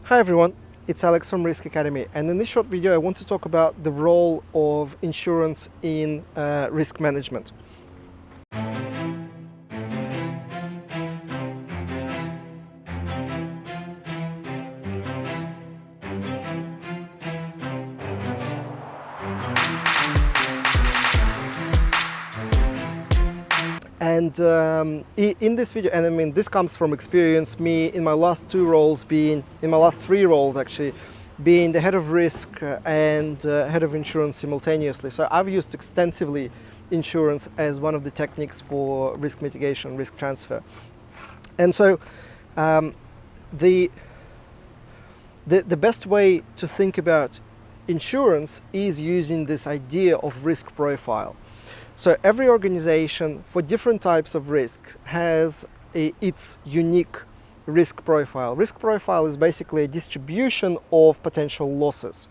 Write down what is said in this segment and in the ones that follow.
Hi everyone, it's Alex from Risk Academy, and in this short video I want to talk about the role of insurance in risk management. And in this video, and I mean this comes from experience, me in my last three roles actually, being the head of risk and head of insurance simultaneously. So I've used extensively insurance as one of the techniques for risk mitigation, risk transfer. And so the best way to think about insurance is using this idea of risk profile. So every organization for different types of risk has its unique risk profile. Risk profile is basically a distribution of potential losses.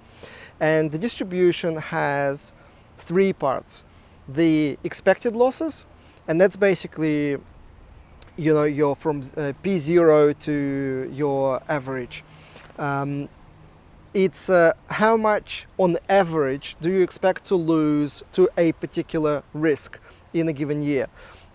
And the distribution has three parts. The expected losses, and that's basically, you're from P0 to your average. It's how much on average do you expect to lose to a particular risk in a given year,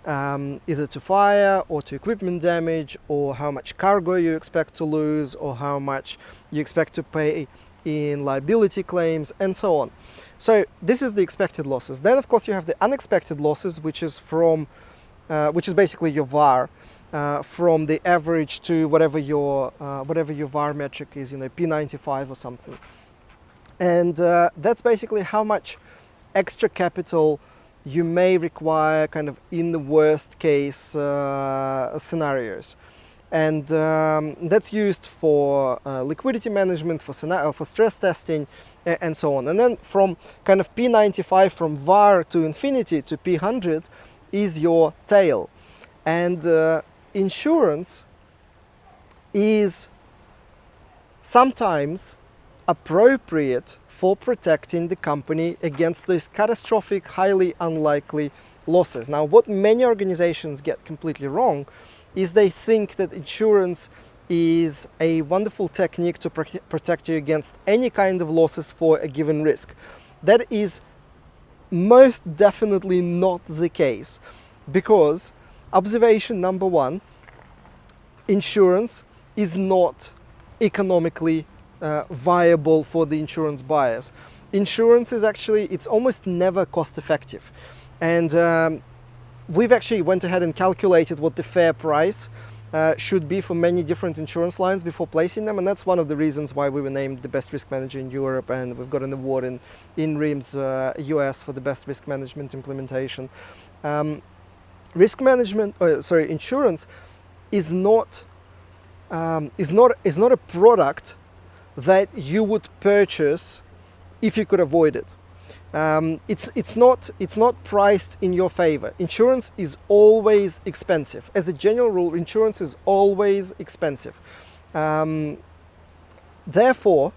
either to fire or to equipment damage, or how much cargo you expect to lose, or how much you expect to pay in liability claims, and so on. So this is the expected losses. Then of course you have the unexpected losses, which is basically your VAR. From the average to whatever your VAR metric is, P95 or something. And that's basically how much extra capital you may require kind of in the worst case scenarios. And that's used for liquidity management, for stress testing, and so on. And then from kind of P95, from VAR to infinity to P100 is your tail. And insurance is sometimes appropriate for protecting the company against those catastrophic, highly unlikely losses. Now, what many organizations get completely wrong is they think that insurance is a wonderful technique to protect you against any kind of losses for a given risk. That is most definitely not the case, because observation number one, insurance is not economically viable for the insurance buyers. Insurance is actually, it's almost never cost effective. And we've actually went ahead and calculated what the fair price should be for many different insurance lines before placing them, and that's one of the reasons why we were named the best risk manager in Europe, and we've got an award in RIMS US for the best risk management implementation. Insurance is not a product that you would purchase if you could avoid it. It's not priced in your favor. Insurance is always expensive. As a general rule, insurance is always expensive. Therefore,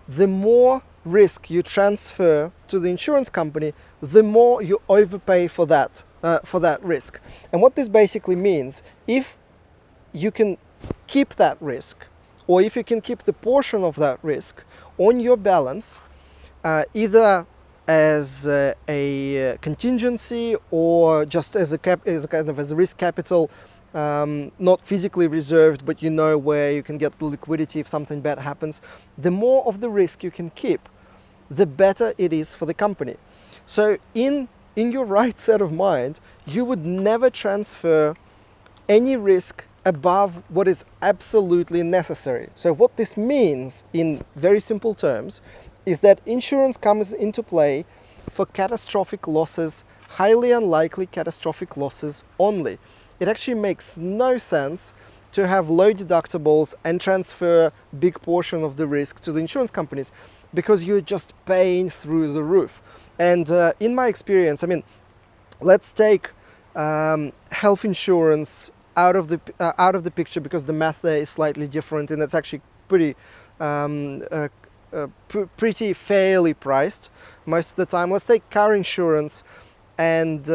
the more risk you transfer to the insurance company, the more you overpay for that risk. And what this basically means, if you can keep that risk, or if you can keep the portion of that risk on your balance, either as a contingency or just as a risk capital, not physically reserved, but where you can get the liquidity if something bad happens, the more of the risk you can keep, the better it is for the company. So in your right set of mind, you would never transfer any risk above what is absolutely necessary. So what this means in very simple terms is that insurance comes into play for catastrophic losses, highly unlikely catastrophic losses only. It actually makes no sense to have low deductibles and transfer big portion of the risk to the insurance companies, because you're just paying through the roof. And in my experience, I mean, let's take health insurance out of the picture, because the math there is slightly different, and it's actually pretty fairly priced most of the time. Let's take car insurance and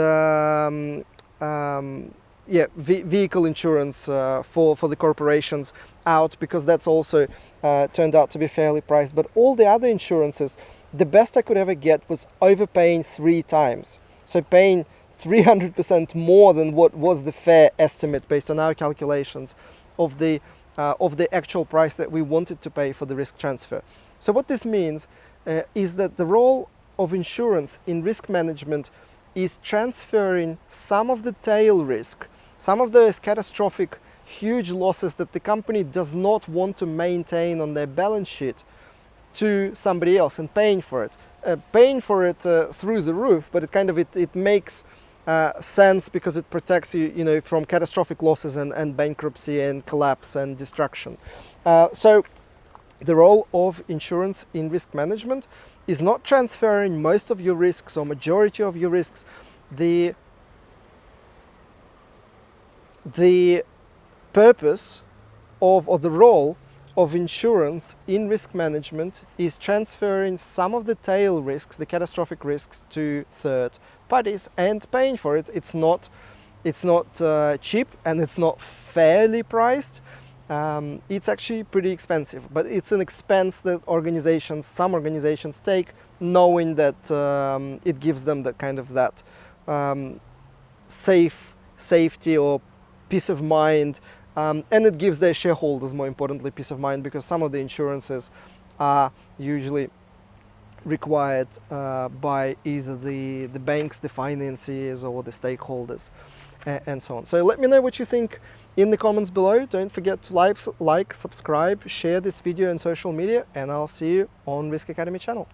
vehicle insurance for the corporations out because that's also turned out to be fairly priced. But all the other insurances, the best I could ever get was overpaying 3 times. So paying 300% more than what was the fair estimate based on our calculations of the actual price that we wanted to pay for the risk transfer. So what this means is that the role of insurance in risk management is transferring some of the tail risk, some of those catastrophic huge losses that the company does not want to maintain on their balance sheet, to somebody else and paying for it. Through the roof, but it makes sense because it protects you, from catastrophic losses and bankruptcy and collapse and destruction. So the role of insurance in risk management is not transferring most of your risks or majority of your risks. The purpose of, or the role of insurance in risk management is transferring some of the tail risks, the catastrophic risks, to third parties and paying for it. It's not cheap and it's not fairly priced. It's actually pretty expensive, but it's an expense that some organizations take, knowing that it gives them that safety or peace of mind. And it gives their shareholders, more importantly, peace of mind, because some of the insurances are usually required by either the banks, the financiers, or the stakeholders, and so on. So let me know what you think in the comments below. Don't forget to like, subscribe, share this video on social media, and I'll see you on Risk Academy channel.